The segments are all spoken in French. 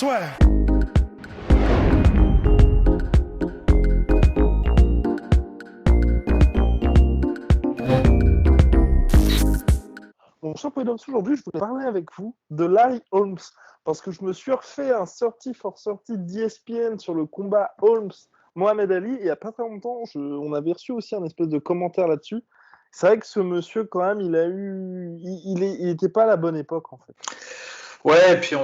swear. Mon cher Podom's, aujourd'hui, je voulais parler avec vous de Larry Holmes, parce que je me suis refait un 30 for 30 d'ESPN sur le combat Holmes-Mohamed Ali, et il n'y a pas très longtemps, on avait reçu aussi un espèce de commentaire là-dessus. C'est vrai que ce monsieur, quand même, il était pas à la bonne époque, en fait. Ouais, et puis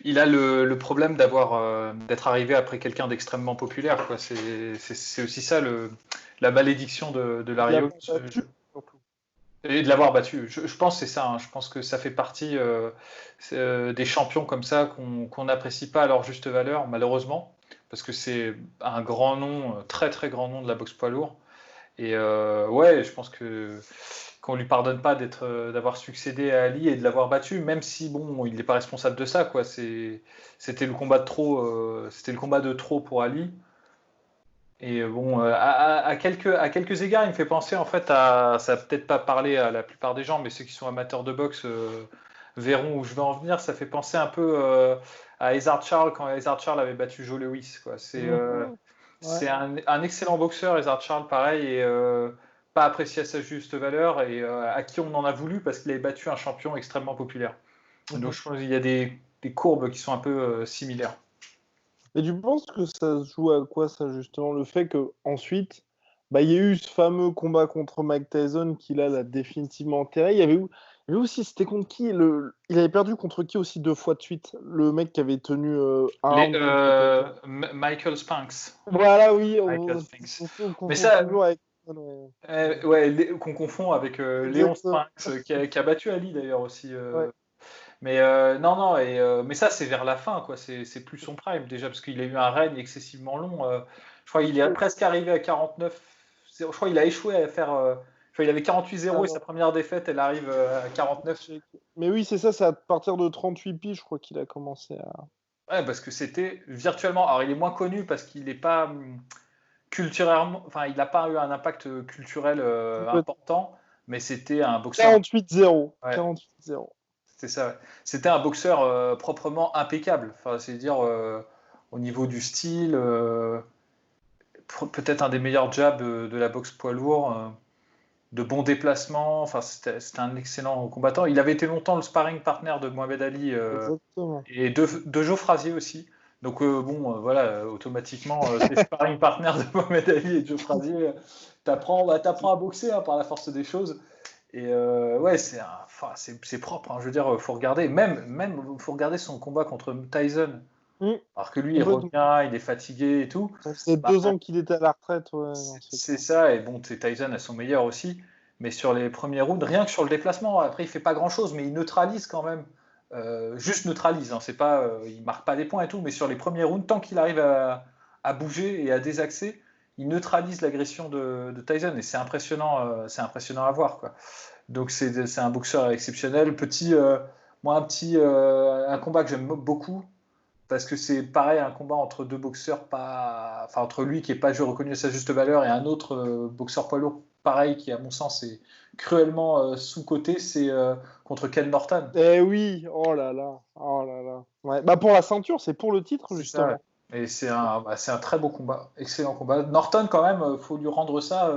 il a le problème d'être arrivé après quelqu'un d'extrêmement populaire, quoi. C'est aussi ça la malédiction de Larry Holmes. Et de l'avoir battu. Je pense que c'est ça. Hein. Je pense que ça fait partie des champions comme ça qu'on n'apprécie pas à leur juste valeur, malheureusement, parce que c'est un grand nom, très très grand nom de la boxe poids lourd. Et ouais, je pense qu'on lui pardonne pas d'avoir succédé à Ali et de l'avoir battu, même si bon, il n'est pas responsable de ça, quoi. C'était le combat de trop, c'était le combat de trop pour Ali. Et bon, à quelques égards, il me fait penser en fait ça va peut-être pas parler à la plupart des gens, mais ceux qui sont amateurs de boxe verront où je vais en venir. Ça fait penser un peu à Ezzard Charles quand Ezzard Charles avait battu Joe Louis, quoi. C'est un excellent boxeur, Ezzard Charles, pareil, et pas apprécié à sa juste valeur, et à qui on en a voulu parce qu'il avait battu un champion extrêmement populaire. Donc je pense qu'il y a des courbes qui sont un peu similaires. Et tu penses que ça se joue à quoi, ça, justement? Le fait qu'ensuite, il y a eu ce fameux combat contre Mike Tyson qui, là, l'a définitivement enterré. Il y avait aussi, c'était contre qui? Il avait perdu contre qui aussi 2 fois de suite? Le mec qui avait tenu un round. Michael Spinks. Voilà, oui. On confond toujours avec... qu'on confond avec Léon Spinks, qui a battu Ali d'ailleurs aussi. Ouais. Mais non, mais ça c'est vers la fin, quoi. C'est plus son prime déjà, parce qu'il a eu un règne excessivement long. Je crois qu'il est presque arrivé à 49. Je crois qu'il a échoué à faire. Il avait 48-0 et sa première défaite, elle arrive à 49. Mais oui, c'est ça, c'est à partir de 38 piges, je crois qu'il a commencé à. Ouais, parce que c'était virtuellement. Alors il est moins connu parce qu'il n'est pas culturellement. Enfin, il n'a pas eu un impact culturel important, mais c'était un boxeur. 48-0. Ouais. 48-0. C'était ça. Ouais. C'était un boxeur proprement impeccable. Enfin, c'est-à-dire au niveau du style, peut-être un des meilleurs jabs de la boxe poids lourd, de bons déplacements. Enfin, c'était un excellent combattant. Il avait été longtemps le sparring partner de Mohamed Ali et de Joe Frazier aussi. Donc voilà, automatiquement, c'est sparring partner de Mohamed Ali et de Joe Frazier. T'apprends à boxer par la force des choses. Et ouais, c'est propre. Hein. Je veux dire, faut regarder. Faut regarder son combat contre Tyson. Alors que lui, il revient, il est fatigué et tout. Ça faisait 2 ans qu'il était à la retraite. Ouais, c'est ça. Et bon, Tyson a son meilleur aussi. Mais sur les premiers rounds, rien que sur le déplacement, après, il fait pas grand-chose, mais il neutralise quand même. Juste neutralise. Hein. C'est pas, il marque pas des points et tout, mais sur les premiers rounds, tant qu'il arrive à bouger et à désaxer, il neutralise l'agression de Tyson. Et c'est impressionnant à voir, quoi. Donc c'est un boxeur exceptionnel. Moi, un combat que j'aime beaucoup, parce que c'est pareil, un combat entre deux boxeurs, entre lui qui n'est pas reconnu à sa juste valeur et un autre boxeur poids lourd, pareil, qui à mon sens est cruellement sous-coté, c'est contre Ken Norton. Eh oui, oh là là. Ouais. Pour la ceinture, c'est pour le titre, justement. Ça, ouais. Et c'est un très beau combat, excellent combat. Norton, quand même, faut lui rendre ça.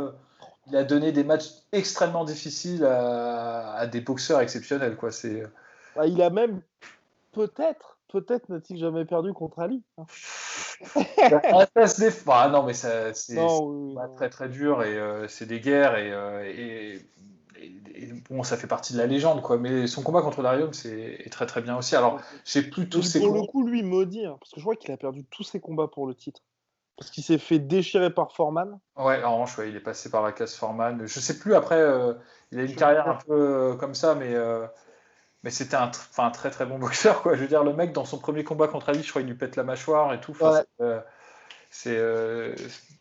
Il a donné des matchs extrêmement difficiles à des boxeurs exceptionnels, quoi. Il a même peut-être n'a-t-il jamais perdu contre Ali. Hein. Ça se défend. Non, mais c'est très très dur et c'est des guerres et bon, ça fait partie de la légende, quoi. Mais son combat contre Larry Holmes est très très bien aussi. Alors, j'ai plus tous ses pour le coup, lui maudit, hein, parce que je crois qu'il a perdu tous ses combats pour le titre. Parce qu'il s'est fait déchirer par Foreman. Ouais, en revanche, il est passé par la case Foreman. Je sais plus après, il a une carrière un peu comme ça, mais c'était un très très bon boxeur, quoi. Je veux dire, le mec, dans son premier combat contre Ali, je crois qu'il lui pète la mâchoire et tout. Enfin, ouais. C'est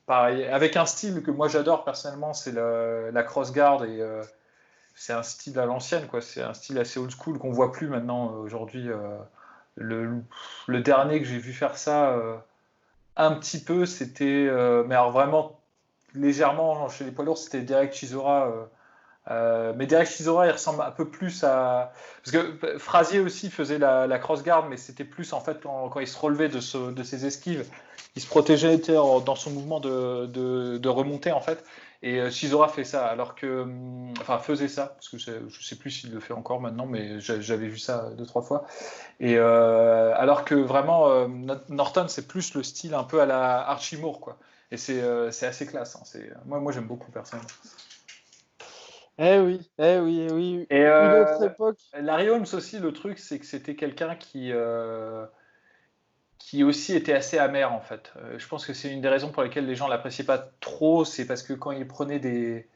pareil, avec un style que moi j'adore personnellement, c'est la cross guard et c'est un style à l'ancienne, quoi. C'est un style assez old school qu'on voit plus maintenant aujourd'hui. Le dernier que j'ai vu faire ça un petit peu, c'était, mais alors vraiment légèrement chez les poids lourds, c'était Derek Chisora Mais Derek Chisora, il ressemble un peu plus à. Parce que Frazier aussi faisait la cross-guard, mais c'était plus en fait quand il se relevait de ses esquives, il se protégeait dans son mouvement de remontée en fait. Et Chisora fait ça, alors que. Enfin, faisait ça, parce que je sais plus s'il le fait encore maintenant, mais j'avais vu ça 2-3 fois. Et alors que vraiment, Norton, c'est plus le style un peu à la Archie Moore, quoi. Et c'est assez classe. Hein. Moi, j'aime beaucoup personnellement. Eh oui, eh oui, eh oui. Et Une autre époque. Larry Holmes aussi, le truc, c'est que c'était quelqu'un qui aussi était assez amer, en fait. Je pense que c'est une des raisons pour lesquelles les gens l'appréciaient pas trop, c'est parce que quand il prenait des...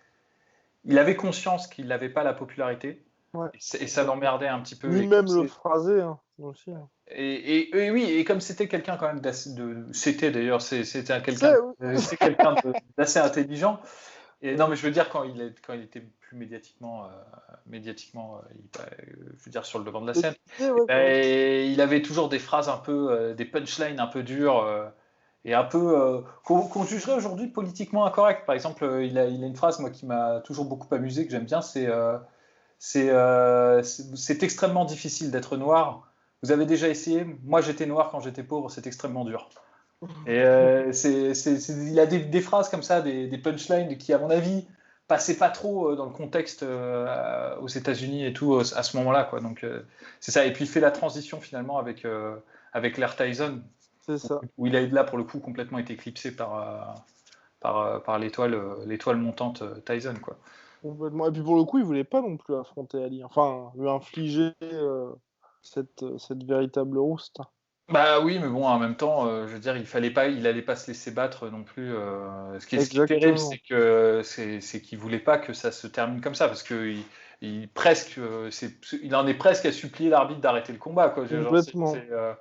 Il avait conscience qu'il n'avait pas la popularité, Ouais. et ça l'emmerdait un petit peu. Ni Et même le phrasé, hein, aussi. Hein. Et oui, et comme c'était quelqu'un quand même c'était d'ailleurs, c'était quelqu'un Oui. c'est quelqu'un d'assez intelligent. Et non, mais je veux dire quand il était plus médiatiquement, je veux dire sur le devant de la scène, Ouais, il avait toujours des phrases un peu, des punchlines un peu dures et un peu qu'on jugerait aujourd'hui politiquement incorrect. Par exemple, il a une phrase moi qui m'a toujours beaucoup amusé que j'aime bien, c'est extrêmement difficile d'être noir. Vous avez déjà essayé? Moi, j'étais noir quand j'étais pauvre, c'est extrêmement dur. Et il a des phrases comme ça, des punchlines qui, à mon avis, passaient pas trop dans le contexte aux États-Unis et tout à ce moment-là, quoi. Donc c'est ça. Et puis il fait la transition finalement avec Lair Tyson, c'est ça. où il a là pour le coup complètement été éclipsé par l'étoile montante Tyson, quoi. Complètement. Et puis pour le coup, il voulait pas non plus affronter Ali. Enfin, lui infliger cette véritable rouste. Bah oui, mais bon, en même temps, je veux dire, il allait pas se laisser battre non plus. Ce qui est terrible, Exactement. c'est qu'il voulait pas que ça se termine comme ça, parce que presque, il en est presque à supplier l'arbitre d'arrêter le combat, quoi. Genre, Complètement.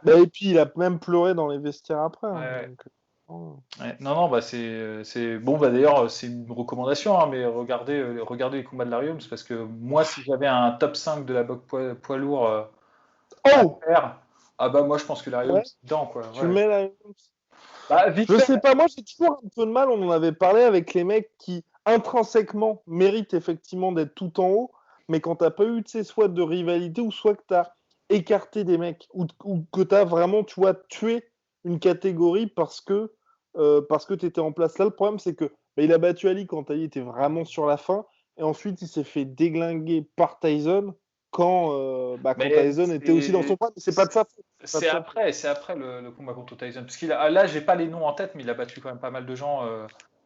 Bah, et puis il a même pleuré dans les vestiaires après. Hein, ouais, donc, oh. ouais. Non, non, bah bon, bah d'ailleurs, c'est une recommandation, hein, mais regardez les combats de Larry Holmes, parce que moi, si j'avais un top 5 de la boxe poids lourd à Oh faire, ah bah moi, je pense que Larry Holmes ouais, est dedans, quoi. tu le Ouais. mets là. Bah vite Je fait. sais pas, moi j'ai toujours un peu de mal, on en avait parlé avec les mecs qui intrinsèquement méritent effectivement d'être tout en haut, mais quand t'as pas eu, tu sais, soit de rivalité ou soit que t'as écarté des mecs, ou que t'as vraiment, tu vois, tué une catégorie parce que t'étais en place. Là, le problème, c'est que bah, il a battu Ali quand Ali était vraiment sur la fin, et ensuite il s'est fait déglinguer par Tyson quand Mais Tyson était aussi dans son point, mais c'est pas de sa faute. c'est après le combat contre Tyson. Parce là, j'ai pas les noms en tête, mais il a battu quand même pas mal de gens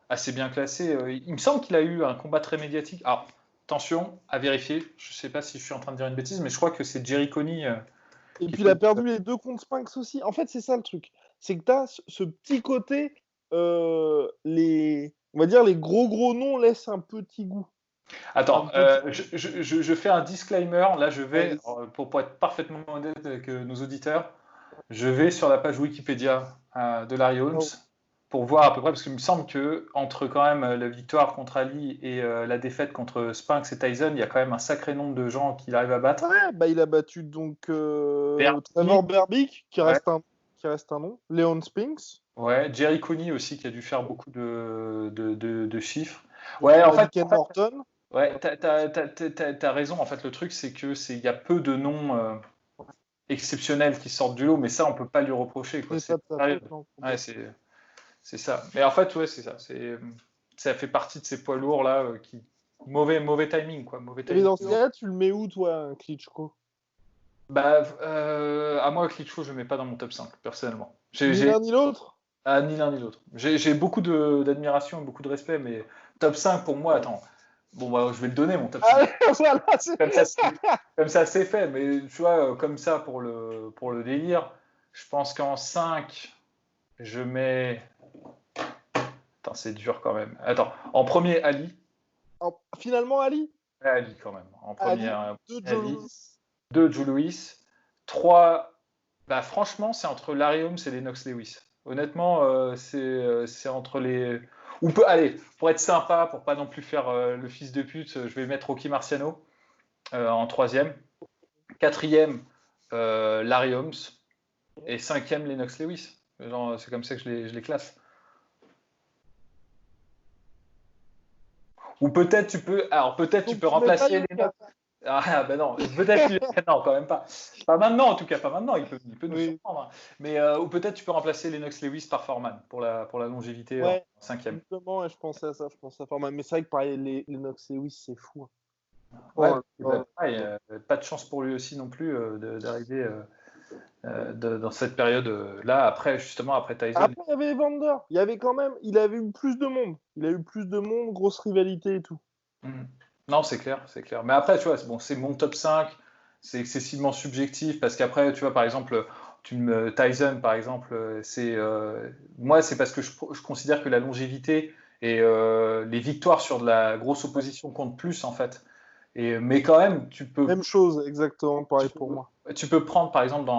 assez bien classés. Il me semble qu'il a eu un combat très médiatique. Alors, attention à vérifier. Je sais pas si je suis en train de dire une bêtise, mais je crois que c'est Jerry Coney Et qui puis il fait. a perdu les deux contre Spinks aussi. En fait, c'est ça le truc. C'est que tu as ce petit côté, on va dire les gros noms laissent un petit goût. Un Attends, petit... je fais un disclaimer. Là, je vais, Allez. pour être parfaitement honnête avec nos auditeurs, je vais sur la page Wikipédia de Larry Holmes Oh. pour voir à peu près, parce qu'il me semble que entre quand même la victoire contre Ali et la défaite contre Spinks et Tyson, il y a quand même un sacré nombre de gens qu'il arrive à battre. Ouais, bah, il a battu donc Berbick, Trevor Berbick, ouais, qui reste un nom. Leon Spinks. ouais, Jerry Coney aussi qui a dû faire beaucoup de chiffres. Ouais, Il a dit Ken Norton. ouais, t'as raison. En fait, le truc c'est que il y a peu de noms exceptionnels qui sortent du lot, mais ça on peut pas lui reprocher quoi. C'est pas de sa Sérieux. faute. Non, Ouais, c'est ça. Mais en fait, ouais, c'est ça. Ça fait partie de ces poids lourds là qui mauvais timing quoi, mauvais et timing. dans ce cas-là, tu le mets où, toi, Klitschko? Bah, à moi, Klitschko, je le mets pas dans mon top 5 personnellement. Ni l'un ni l'autre? Ni l'un ni l'autre. J'ai beaucoup d'admiration et beaucoup de respect, mais top 5 pour moi, attends. Bon, bah, je vais le donner mon top 5. Ah, voilà, Comme ça, comme ça, c'est fait. Mais tu vois, comme ça, pour le délire, je pense qu'en 5, je mets. Attends, c'est dur quand même. Attends, en premier, Ali. Finalement, Ali? Ouais, Ali quand même. En premier, Ali, de Joe Ali. Louis. 2, Joe Louis. 3, bah, franchement, c'est entre Larry Holmes et Lennox Lewis. Honnêtement, c'est entre les. Allez, pour être sympa, pour pas non plus faire le fils de pute, je vais mettre Rocky Marciano en troisième. Quatrième, Larry Holmes. Et cinquième, Lennox Lewis. Genre, c'est comme ça que je les classe. Ou peut-être tu peux, alors peut-être tu Donc, peux tu mets pas remplacer les Yoka. notes. Ah ben non, peut-être non quand même pas. Pas maintenant en tout cas, pas maintenant. Il peut nous Oui. surprendre. Hein. Mais ou peut-être tu peux remplacer Lennox Lewis par Foreman pour la longévité en Ouais, cinquième. justement, ouais, je pensais à ça, je pensais à Foreman. Mais c'est vrai que pareil, les Knox Lewis, c'est fou. Ouais, Oh là bah, pareil, là. pas de chance pour lui aussi non plus d'arriver dans cette période là après justement après Tyson. Après, il y avait Evander. Il y avait quand même, il avait eu plus de monde. Il a eu plus de monde, grosse rivalité et tout. Mhm. Non, c'est clair, c'est clair. Mais après, tu vois, bon, c'est mon top 5, c'est excessivement subjectif parce qu'après, tu vois, par exemple, Tyson, par exemple, moi, c'est parce que je considère que la longévité et les victoires sur de la grosse opposition comptent plus, en fait. Mais quand même, Même chose, exactement, tu pareil pour moi. tu peux prendre, par exemple,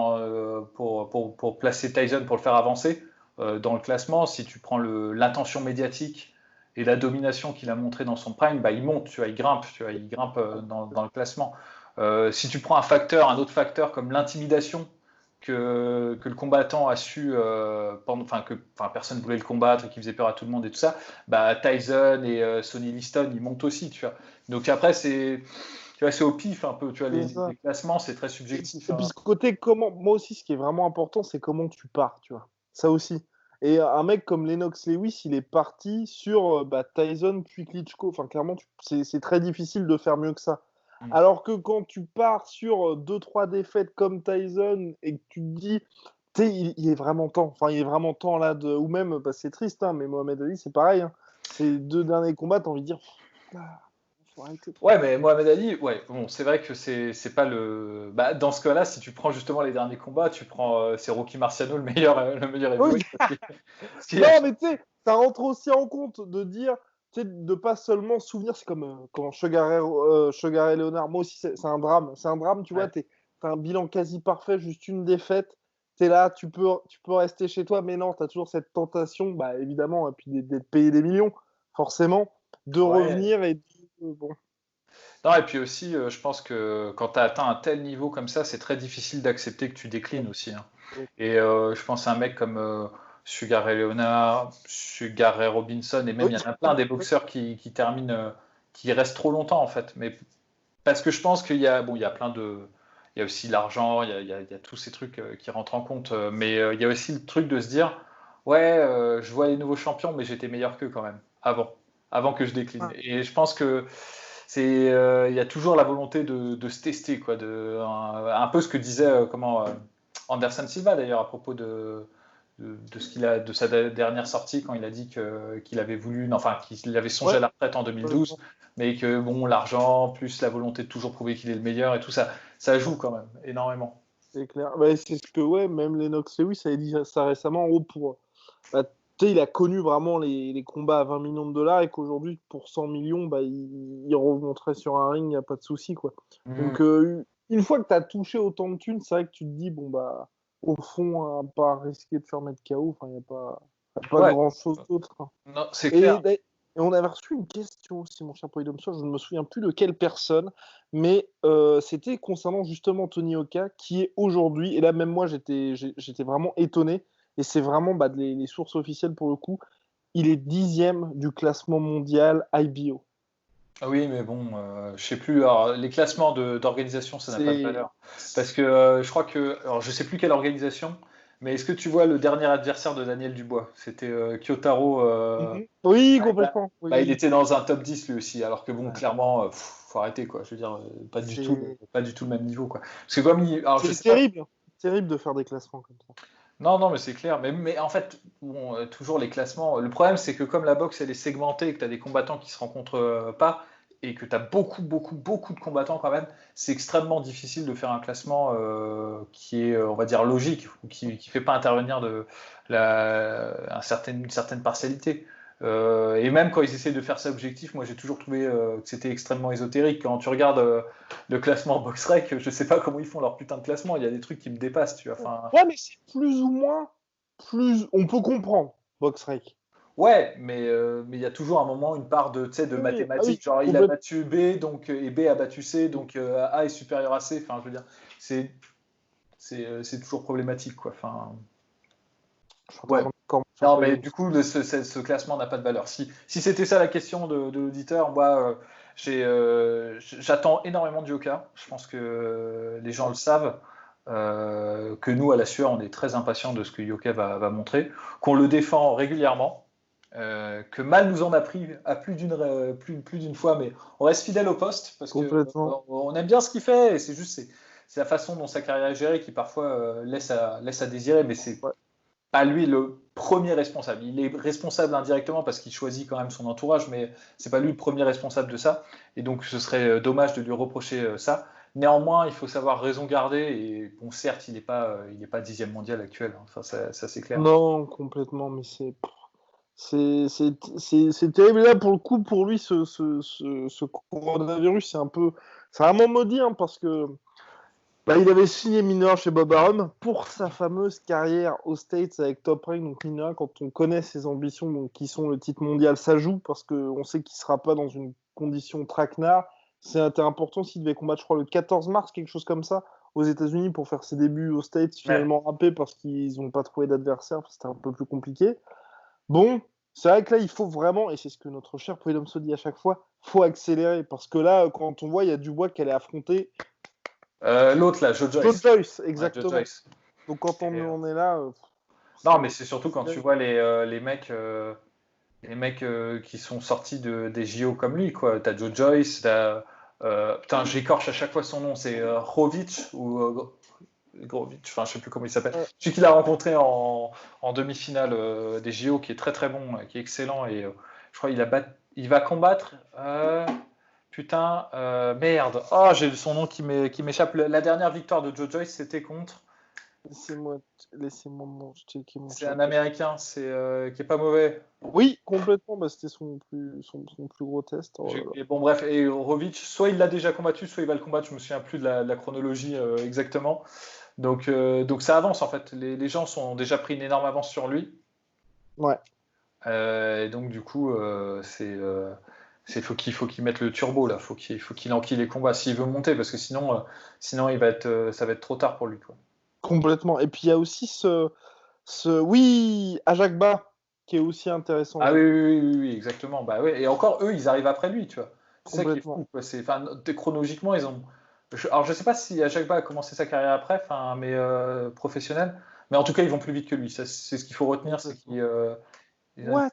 pour placer Tyson, pour le faire avancer dans le classement, si tu prends l'intention médiatique et la domination qu'il a montré dans son prime, bah, il monte, tu vois, il grimpe dans le classement. Si tu prends un autre facteur comme l'intimidation que le combattant a su, personne ne voulait le combattre et qui faisait peur à tout le monde et tout ça, bah, Tyson et Sonny Liston, ils montent aussi, tu vois. Donc après, tu vois, c'est au pif un peu, tu vois, C'est ça. les classements, c'est très Et, subjectif. et puis Hein. ce côté, moi aussi, ce qui est vraiment important, c'est comment tu pars, tu vois. Ça aussi. Et un mec comme Lennox Lewis, il est parti sur Tyson puis Klitschko. Enfin, clairement, c'est très difficile de faire mieux que ça. Mm. Alors que quand tu pars sur deux, trois défaites comme Tyson et que tu te dis, tu sais, il est vraiment temps. Enfin, il est vraiment temps là de. Ou même, c'est triste, hein, mais Mohamed Ali, c'est pareil. Hein. Ces deux derniers combats, t'as envie de dire, ah, faut arrêter. Ouais, mais Mohamed Ali, ouais, bon, c'est vrai que c'est pas le. Bah, dans ce cas-là, si tu prends justement les derniers combats, c'est Rocky Marciano le meilleur Oui, heavyweight. Parce qu'il a- non, mais tu sais, ça rentre aussi en compte de dire, tu sais, de pas seulement se souvenir, c'est comme quand Sugar et Léonard, moi aussi, c'est un drame. C'est un drame, tu vois, Ouais. t'as un bilan quasi parfait, juste une défaite. T'es là, tu peux rester chez toi, mais non, t'as toujours cette tentation, bah évidemment, et puis d'être payé des millions, forcément, de Ouais. revenir et bon. Non, et puis aussi, je pense que quand tu as atteint un tel niveau comme ça, c'est très difficile d'accepter que tu déclines aussi. Hein. Et je pense à un mec comme Sugar Ray Leonard, Sugar Ray Robinson, et même Oui, il y en a plein des oui, boxeurs qui terminent, qui restent trop longtemps en fait. Mais parce que je pense qu'il y a plein de. Il y a aussi l'argent, il y a tous ces trucs qui rentrent en compte. Mais il y a aussi le truc de se dire, ouais, je vois les nouveaux champions, mais j'étais meilleur qu'eux quand même, avant que je décline. Et je pense que il y a toujours la volonté de se tester, quoi, un peu ce que disait Anderson Silva d'ailleurs à propos de de sa dernière sortie quand il a dit qu'il avait voulu, non, enfin qu'il avait songé ouais, à la retraite en 2012, mais que bon, l'argent plus la volonté de toujours prouver qu'il est le meilleur et tout ça, ça joue quand même énormément. c'est clair. Bah, c'est ce que, ouais, même Lennox Lewis avait dit ça récemment, en gros, bah, tu sais, il a connu vraiment les combats à 20 millions de dollars et qu'aujourd'hui, pour 100 millions, bah, il remonterait sur un ring, il n'y a pas de souci, quoi. Mm. Donc, une fois que tu as touché autant de thunes, c'est vrai que tu te dis, bon, bah, au fond, à pas risquer de faire mettre KO, enfin, il n'y a pas Ouais, grand-chose d'autre. Hein. non, c'est Et, clair. et on avait reçu une question aussi, mon cher Polydomso, je ne me souviens plus de quelle personne, mais c'était concernant justement Tony Oka, qui est aujourd'hui, et là même moi j'étais vraiment étonné, et c'est vraiment les sources officielles pour le coup, il est 10e du classement mondial IBO. Ah oui, mais bon, je sais plus. Alors, les classements d'organisation, ça n'a pas de C'est. valeur. Parce que je crois que. Alors, je sais plus quelle organisation, mais est-ce que tu vois le dernier adversaire de Daniel Dubois? C'était Kyotaro. Mhm. Oui, Ouais, complètement. Oui, bah, il oui. était dans un top 10 lui aussi. Alors que bon, Ouais. clairement, faut arrêter, quoi. Je veux dire, C'est pas du tout le même niveau, quoi. Parce que comme alors, je c'est sais pas. terrible. Terrible de faire des classements comme ça. Non, non, mais c'est clair. Mais en fait, bon, toujours les classements. Le problème, c'est que comme la boxe, elle est segmentée et que tu as des combattants qui se rencontrent pas, et que tu as beaucoup, beaucoup, beaucoup de combattants quand même, c'est extrêmement difficile de faire un classement qui est, on va dire, logique, ou qui fait pas intervenir une certaine partialité. Et même quand ils essayent de faire ça objectif, moi j'ai toujours trouvé que c'était extrêmement ésotérique. Quand tu regardes le classement BoxRec, je sais pas comment ils font leur putain de classement, il y a des trucs qui me dépassent, tu vois. Enfin, Ouais, mais c'est plus ou moins, plus on peut comprendre, Boxrec. ouais, mais il y a toujours un moment, une part de, tu sais, de Oui, oui, ah mathématiques. oui, Genre, il a complètement. battu B, donc, et B a battu C, donc A est supérieur à C. Enfin, je veux dire, c'est c'est toujours problématique, quoi. Enfin, Je suis entièrement ouais. d'accord. Non, mais du coup, ce classement n'a pas de valeur. Si c'était ça la question de l'auditeur, moi, j'attends énormément de Yoka. Je pense que les gens le savent. Que nous, à la Sueur, on est très impatients de ce que Yoka va montrer. Qu'on le défend régulièrement. Que Mal nous en a pris à plus d'une fois, mais on reste fidèle au poste parce qu'on aime bien ce qu'il fait. Et c'est la façon dont sa carrière est gérée qui parfois laisse à désirer, mais c'est pas lui le premier responsable. Il est responsable indirectement parce qu'il choisit quand même son entourage, mais c'est pas lui le premier responsable de ça. Et donc ce serait dommage de lui reprocher ça. Néanmoins, il faut savoir raison garder. Et bon, certes, il n'est pas 10e mondial actuel. Enfin, ça c'est clair. Non, complètement, mais c'est terrible. Là, pour le coup, pour lui, ce coronavirus, c'est vraiment maudit, hein, parce que il avait signé mineur chez Bob Arum pour sa fameuse carrière aux States avec Top Rank. Donc mineur, quand on connaît ses ambitions, donc qui sont le titre mondial, ça joue parce qu'on sait qu'il sera pas dans une condition traquenard. C'était important s'il devait combattre, je crois, le 14 mars, quelque chose comme ça, aux États-Unis pour faire ses débuts aux States, finalement râpé parce qu'ils n'ont pas trouvé d'adversaire, c'était un peu plus compliqué. Bon, c'est vrai que là, il faut vraiment, et c'est ce que notre cher Prudhomme se dit à chaque fois, faut accélérer parce que là, quand on voit, il y a Dubois qu'elle est affrontée. L'autre là, Joe Joyce. Joe Joyce, exactement. Ouais, Joe Joyce. Donc quand on en est là. Non, mais c'est surtout quand tu vois les mecs qui sont sortis des JO comme lui, quoi. T'as Joe Joyce, putain, j'écorche à chaque fois son nom, c'est Rovic ou Grovic, enfin je sais plus comment il s'appelle. Celui qu'il a rencontré en demi-finale des JO, qui est très très bon, qui est excellent, et je crois il va combattre. Putain, merde. Oh, j'ai son nom qui m'échappe. La dernière victoire de Joe Joyce, c'était contre. Laissez-moi checker mon. C'est un Américain, qui est pas mauvais. Oui, complètement. C'était son plus gros test. Et bon, bref, et Rovic, soit il l'a déjà combattu, soit il va le combattre. Je me souviens plus de la chronologie exactement. Donc ça avance en fait. Les gens ont déjà pris une énorme avance sur lui. Ouais. Et donc du coup, faut qu'il mette le turbo là. Faut qu'il enquille les combats s'il veut monter, parce que sinon ça va être trop tard pour lui, quoi. Complètement. Et puis il y a aussi oui, Ajakba, qui est aussi intéressant. Ah oui, exactement. Bah ouais. Et encore eux, ils arrivent après lui, tu vois. C'est ça qui est fou, quoi. Chronologiquement, ils ont. Alors je sais pas si Ajakba a commencé sa carrière après, mais professionnelle. Mais en tout cas, ils vont plus vite que lui. C'est ce qu'il faut retenir, c'est qu'il. What?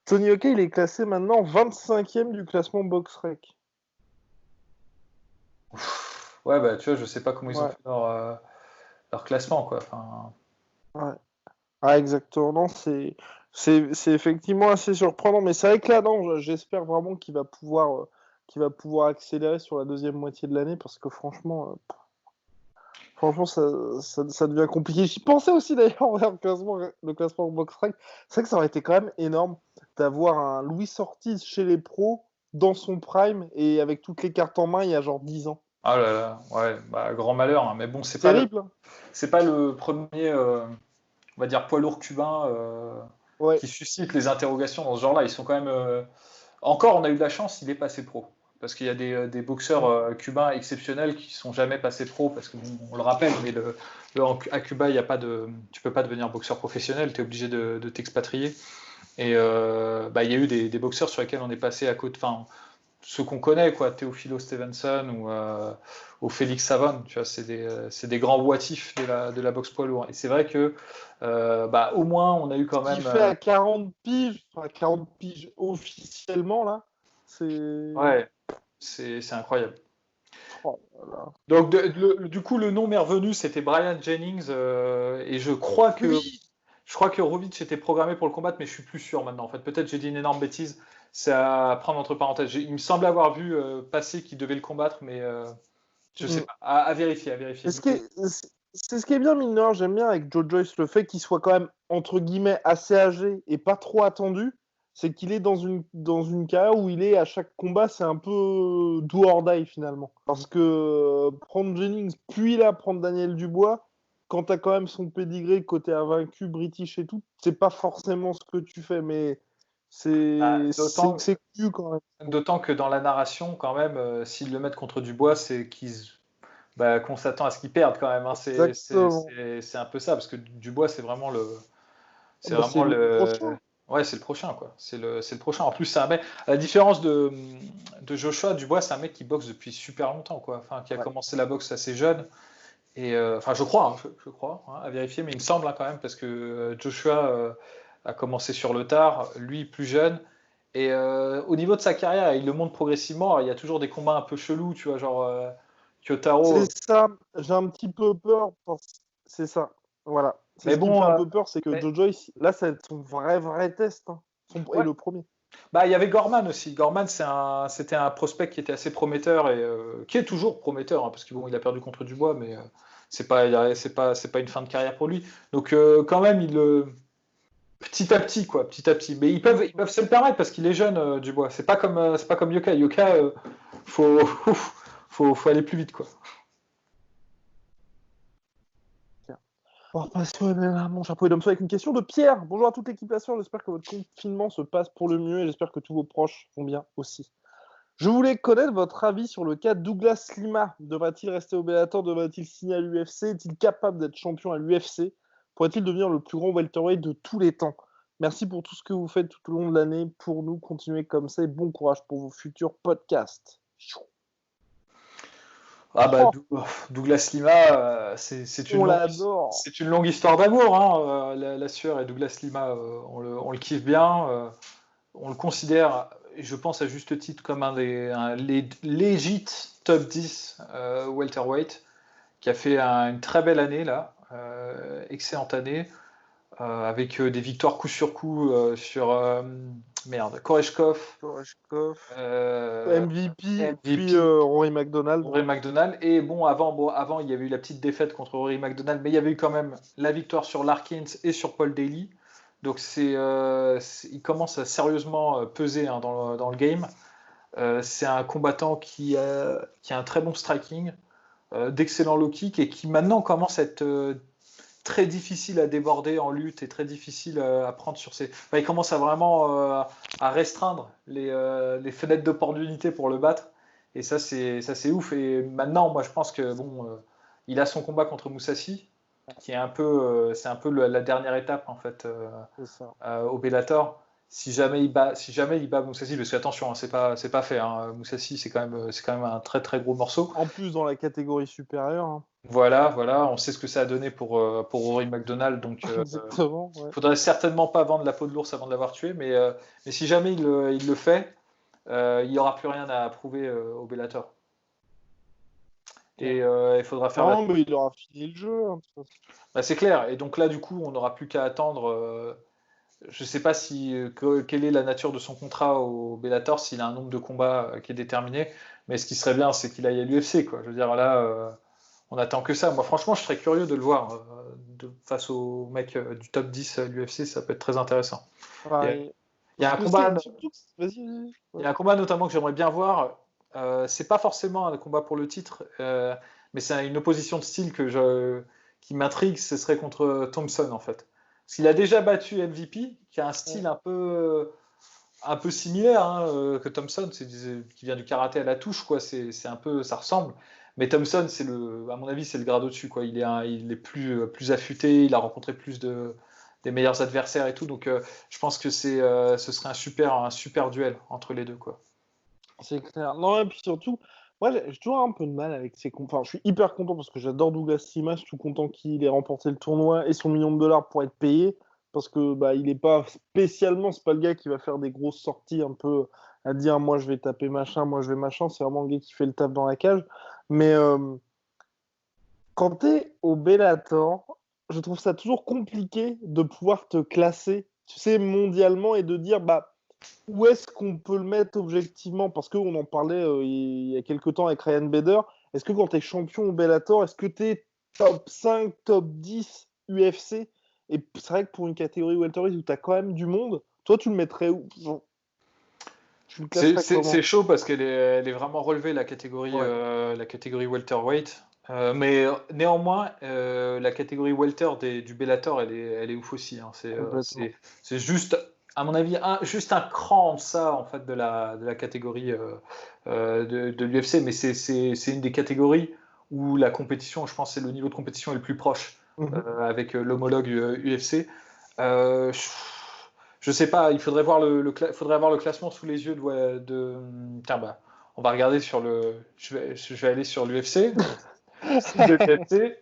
Tony Yoka, il est classé maintenant 25e du classement BoxRec. Ouais, bah tu vois, je sais pas comment ils ont fait leur classement, quoi. Ouais. Ah, exactement. Non, c'est effectivement assez surprenant. Mais c'est vrai que là, non, j'espère vraiment qu'il va pouvoir accélérer sur la deuxième moitié de l'année, parce que franchement, ça devient compliqué. J'y pensais aussi d'ailleurs vers le classement BoxRec. C'est vrai que ça aurait été quand même énorme d'avoir un Luis Ortiz chez les pros dans son prime et avec toutes les cartes en main il y a genre 10 ans. Ah là là, ouais, bah, grand malheur, hein. Mais bon, c'est terrible. C'est pas le premier, on va dire, poids lourd cubain qui suscite les interrogations dans ce genre-là. Ils sont quand même. Encore, on a eu de la chance, il est passé pro. Parce qu'il y a des boxeurs cubains exceptionnels qui sont jamais passés pro, parce que on le rappelle, mais à Cuba, tu peux pas devenir boxeur professionnel, tu es obligé de t'expatrier. Et il y a eu des boxeurs sur lesquels on est passé à côté, enfin, ceux qu'on connaît, quoi, Teofilo Stevenson ou Félix Savon, tu vois, c'est des grands boitifs de la boxe poids lourd. Et c'est vrai que au moins on a eu quand même. Il fait à 40 piges officiellement là. Ouais, c'est incroyable. Oh là là. Donc du coup le nom m'est revenu, c'était Brian Jennings, et je crois que Rovic était programmé pour le combattre, mais je suis plus sûr maintenant. En fait, peut-être j'ai dit une énorme bêtise. C'est à prendre entre parenthèses. Il me semblait avoir vu passer qu'il devait le combattre, mais je sais pas. À vérifier, à vérifier. C'est ce qui est bien, mineur. J'aime bien avec Joe Joyce le fait qu'il soit quand même entre guillemets assez âgé et pas trop attendu. C'est qu'il est dans une carrière où il est à chaque combat, c'est un peu do or die finalement. Parce que prendre Jennings, puis là prendre Daniel Dubois, quand t'as quand même son pédigré côté invaincu, british et tout, c'est pas forcément ce que tu fais, mais c'est cool quand même. D'autant que dans la narration, quand même, s'ils le mettent contre Dubois, c'est qu'on s'attend à ce qu'ils perdent quand même. Hein. C'est un peu ça, parce que Dubois, c'est vraiment C'est Bah, c'est vraiment le le. prochain. Ouais, c'est le prochain, quoi. C'est le prochain. En plus, c'est un mec. À la différence de Joshua Dubois, c'est un mec qui boxe depuis super longtemps, quoi. Enfin, qui a Ouais. commencé la boxe assez jeune. Et enfin, je crois, hein, je crois, hein, à vérifier, mais il me semble hein, quand même, parce que Joshua a commencé sur le tard, lui plus jeune. Et au niveau de sa carrière, il le montre progressivement. Alors, il y a toujours des combats un peu chelous, tu vois, genre C'est Kyotaro. ça, j'ai un petit peu peur. C'est ça. Voilà. C'est Mais ce qui me bon, fait un peu peur, c'est que mais- Joe Joyce, là, ça va être son vrai test. Hein. Et ouais. le premier. Bah, il y avait Gorman aussi. Gorman, c'était un prospect qui était assez prometteur et qui est toujours prometteur, hein, parce qu'il bon, il a perdu contre Dubois, mais c'est pas une fin de carrière pour lui. Donc quand même, petit à petit, quoi, petit à petit. Mais ils peuvent se le permettre parce qu'il est jeune, Dubois. C'est pas comme Yoka. Yoka, faut, faut aller plus vite, quoi. On va passer à mon chapeau et d'homme avec une question de Pierre. Bonjour à toute l'équipation, j'espère que votre confinement se passe pour le mieux et j'espère que tous vos proches vont bien aussi. Je voulais connaître votre avis sur le cas Douglas Lima. Devra-t-il rester au Bellator? Devra-t-il signer à l'UFC? Est-il capable d'être champion à l'UFC? Pourrait-il devenir le plus grand welterweight de tous les temps? Merci pour tout ce que vous faites tout au long de l'année. Pour nous, continuez comme ça et bon courage pour vos futurs podcasts. Ah bah Oh, Douglas Lima, on l'adore. c'est une longue histoire d'amour, hein, la sueur et Douglas Lima, on le kiffe bien, on le considère, je pense à juste titre, comme un legit top 10 welterweight, qui a fait une très belle année là, excellente année, avec des victoires coup sur coup sur Koreshkov, Koreshkov, euh, MVP, puis MVP, Rory McDonald. Rory McDonald. Et bon, avant, il y avait eu la petite défaite contre Rory McDonald, mais il y avait eu quand même la victoire sur Larkins et sur Paul Daly. Donc il commence à sérieusement peser hein, dans le game. C'est un combattant qui a un très bon striking, d'excellents low kicks et qui maintenant commence à être très difficile à déborder en lutte et très difficile à prendre sur ses. Enfin, il commence à vraiment à restreindre les fenêtres d'opportunité pour le battre. Et ça c'est ouf. Et maintenant, moi, je pense que bon, il a son combat contre Musashi, qui est un peu, c'est un peu la dernière étape en fait C'est ça. au Bellator. Si jamais il bat Musashi, parce que attention, hein, c'est pas fait. Hein, Musashi, c'est quand même un très très gros morceau. En plus, dans la catégorie supérieure. Hein. Voilà, on sait ce que ça a donné pour Rory McDonald, donc Exactement. Ouais. faudrait certainement pas vendre la peau de l'ours avant de l'avoir tué, mais si jamais il le fait, il n'y aura plus rien à prouver au Bellator. Et il faudra faire Non, mais il aura fini le jeu. Hein, Bah, c'est clair, et donc là du coup on n'aura plus qu'à attendre, je sais pas quelle est la nature de son contrat au Bellator, s'il a un nombre de combats qui est déterminé, mais ce qui serait bien c'est qu'il aille à l'UFC, quoi. Je veux dire là, on attend que ça. Moi, franchement, je serais curieux de le voir face au mec du top 10 à l'UFC, ça peut être très intéressant. Il y a, pareil. il y a un Parce que combat, surtout, vas-y. il Ouais. y a un combat notamment que j'aimerais bien voir. C'est pas forcément un combat pour le titre, mais c'est une opposition de style qui m'intrigue. Ce serait contre Thompson en fait. Parce qu'il a déjà battu MVP, qui a un style un peu similaire hein, que Thompson, qui vient du karaté à la touche, quoi. C'est un peu, ça ressemble. Mais Thompson, à mon avis, c'est le grade au-dessus, quoi. Il est plus affûté, il a rencontré des meilleurs adversaires et tout. Donc, je pense que ce serait un super duel entre les deux, quoi. C'est clair. Non, et puis surtout, moi, j'ai toujours un peu de mal avec ces Enfin, je suis hyper content parce que j'adore Douglas Lima. Je suis tout content qu'il ait remporté le tournoi et son $1 million pour être payé. Parce que bah, il est pas spécialement, c'est pas le gars qui va faire des grosses sorties un peu à dire moi je vais taper machin, moi je vais machin. C'est vraiment le gars qui fait le taf dans la cage. Mais quand tu es au Bellator, je trouve ça toujours compliqué de pouvoir te classer, tu sais, mondialement et de dire bah où est-ce qu'on peut le mettre objectivement? Parce qu'on en parlait il y a quelques temps avec Ryan Bader. Est-ce que quand tu es champion au Bellator, est-ce que tu es top 5, top 10 UFC? Et c'est vrai que pour une catégorie welterweight où tu as quand même du monde, toi tu le mettrais où? Tu le classerais C'est comment? chaud parce elle est vraiment relevée Ouais, la catégorie welterweight. Mais néanmoins, la catégorie welter du Bellator, elle est ouf aussi. Hein. complètement. C'est juste, à mon avis, juste un cran en ça en fait de la catégorie de l'UFC. Mais c'est une des catégories où la compétition, je pense, c'est le niveau de compétition est le plus proche Mhm. avec l'homologue UFC. Euh, je... je sais pas, il faudrait voir faudrait avoir le classement sous les yeux Tiens, bah, on va regarder sur le. Je vais aller sur l'UFC, site de l'UFC,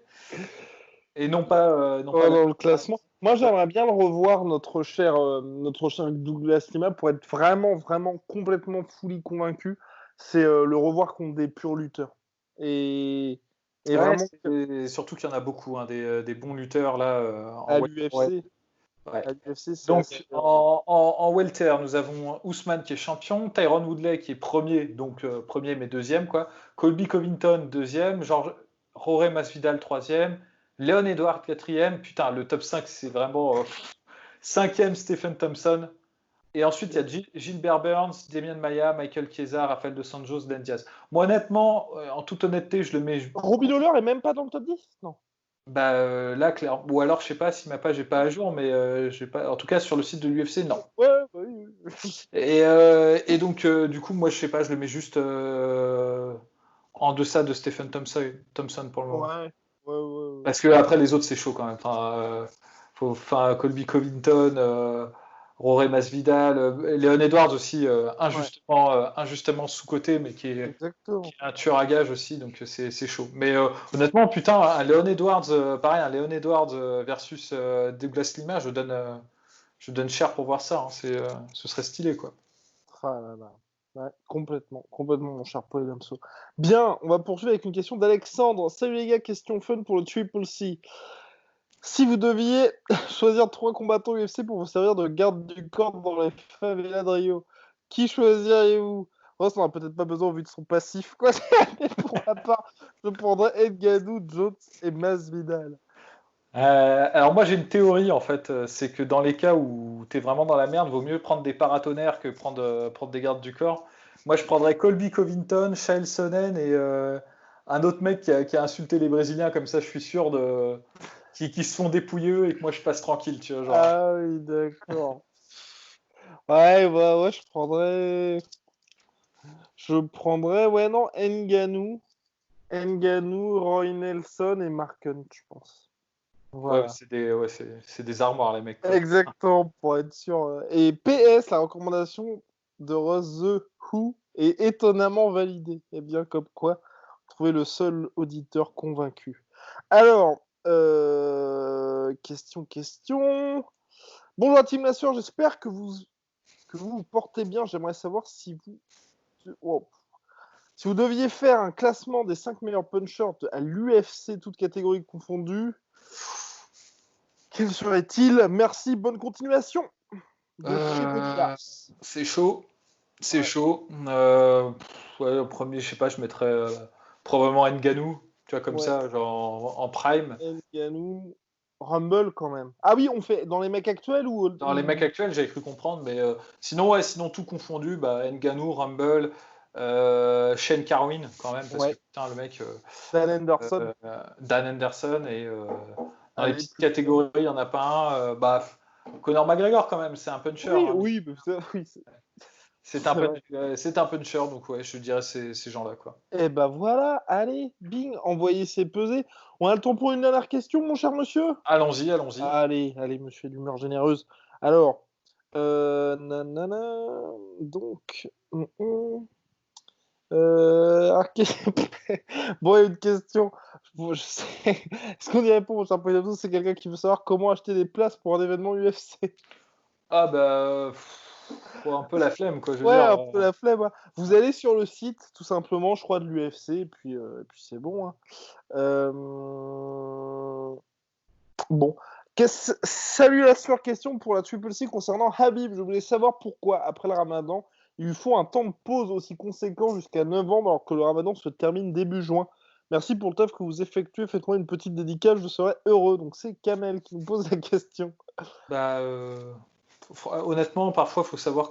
et non pas Dans le la. classement. Moi, j'aimerais bien le revoir, notre cher Douglas Lima, pour être vraiment, vraiment complètement fully convaincu. C'est le revoir contre des purs lutteurs. Et, et Ouais, vraiment, surtout qu'il y en a beaucoup, hein, des bons lutteurs là en à welterweight. l'UFC, Ouais. à l'UFC, c'est assez. Donc en welter, nous avons Ousmane qui est champion, Tyron Woodley qui est premier, donc premier mais deuxième quoi, Colby Covington deuxième, Jorge Masvidal troisième, Leon Edwards quatrième, putain le top 5 c'est vraiment cinquième Stephen Thompson, et ensuite il y a Gilbert Burns, Demian Maia, Michael Chiesa, Rafael dos Anjos, Dan Diaz. Moi honnêtement, en toute honnêteté, je le mets. Robbie Lawler est même pas dans le top 10? Non. Bah là, clair. Ou alors, je sais pas si ma page est pas à jour, mais j'ai pas. En tout cas, sur le site de l'UFC, non. Ouais, oui, oui. Et donc, du coup, moi, je sais pas, je le mets juste en deçà de Stephen Thompson pour le moment. Ouais, ouais, ouais. Parce que après, les autres, c'est chaud quand même. Enfin, Colby Covington, Rory Masvidal, Leon Edwards aussi, Ouais, injustement sous-coté, mais qui exactement. est un tueur à gage aussi, donc c'est chaud. Mais honnêtement, putain, un Leon Edwards, pareil, un Leon Edwards versus Douglas Lima, je donne cher pour voir ça. Hein, ce serait stylé, quoi. Ah là là. Ouais, complètement, complètement, mon cher Paul Damso. Bien, on va poursuivre avec une question d'Alexandre. Salut les gars, question fun pour le Triple C. Si vous deviez choisir 3 combattants UFC pour vous servir de garde du corps dans les favelas de Rio, qui choisiriez-vous? Oh, ça n'en a peut-être pas besoin vu de son passif, quoi. Mais pour ma part, je prendrais Ngannou, Jones et Masvidal. Alors moi j'ai une théorie en fait, c'est que dans les cas où tu es vraiment dans la merde, vaut mieux prendre des paratonnerres que prendre des gardes du corps. Moi je prendrais Colby Covington, Chael Sonnen et un autre mec qui a insulté les Brésiliens, comme ça je suis sûr qui se font dépouilleux et que moi je passe tranquille, tu vois, genre. Ah oui, d'accord. Ouais, bah, ouais, je prendrais, ouais, non, Ngannou, Roy Nelson et Mark Hunt, je pense. Ouais, Voilà. c'est des armoires les mecs quoi. Exactement, pour être sûr. Et PS, la recommandation de Rose The Who est étonnamment validée. Et bien comme quoi, trouver le seul auditeur convaincu. Alors, question. Bonjour la team la sueur, j'espère que vous portez bien. J'aimerais savoir wow. Si vous deviez faire un classement des 5 meilleurs punchers à l'UFC, toutes catégories confondues, quel serait-il? Merci, bonne continuation de chez Douglas. C'est chaud, c'est Ouais. chaud. Ouais, au premier, je sais pas, je mettrais probablement Ngannou, tu vois, comme Ouais, ça, genre en prime. Ngannou, Rumble quand même. Ah oui, on fait dans les mecs actuels Dans les mecs actuels, j'avais cru comprendre, mais sinon, ouais, sinon tout confondu, bah, Ngannou, Rumble, Shane Carwin quand même, parce que ouais, putain, le mec, Dan Anderson. Dan Anderson, et dans les Allez, petites plus jeune. catégories, il n'y en a pas un. Bah, Conor McGregor quand même, c'est un puncher, Oui, hein. oui, mais oui, C'est c'est vrai. c'est un puncher, donc ouais, je dirais ces gens-là, quoi. Eh ben voilà, allez, bing, envoyez ces pesées. On a le temps pour une dernière question, mon cher monsieur? Allons-y, allons-y. Allez, monsieur d'humeur généreuse. Alors, nanana, donc, alors, bon, il y a une question. Bon, je sais. Est-ce qu'on y répond, mon cher Poyato? C'est quelqu'un qui veut savoir comment acheter des places pour un événement UFC. Ah bah, faut un peu la flemme, quoi, je veux Ouais, dire. un peu la flemme, hein. Vous allez sur le site, tout simplement, je crois, de l'UFC, et puis c'est bon, hein. Bon. Salut la super question pour la Triple C concernant Habib. Je voulais savoir pourquoi, après le ramadan, il lui faut un temps de pause aussi conséquent jusqu'à novembre alors que le ramadan se termine début juin. Merci pour le taf que vous effectuez. Faites-moi une petite dédicace, je serai heureux. Donc c'est Kamel qui nous pose la question. Bah, honnêtement, parfois, il faut savoir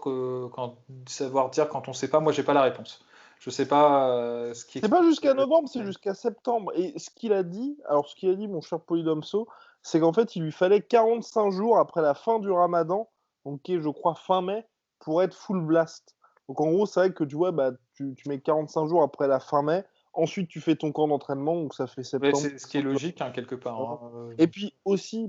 dire quand on sait pas. Moi, j'ai pas la réponse. Je sais pas ce qui C'est pas explique. jusqu'à novembre, c'est jusqu'à septembre. Et ce qu'il a dit, mon cher Polydomso, c'est qu'en fait, il lui fallait 45 jours après la fin du ramadan, donc qui est, je crois, fin mai, pour être full blast. Donc en gros, c'est vrai que tu vois, bah, tu mets 45 jours après la fin mai. Ensuite, tu fais ton camp d'entraînement, donc ça fait Ouais, septembre. c'est ce qui est logique, hein, quelque part. Hein. Et puis aussi,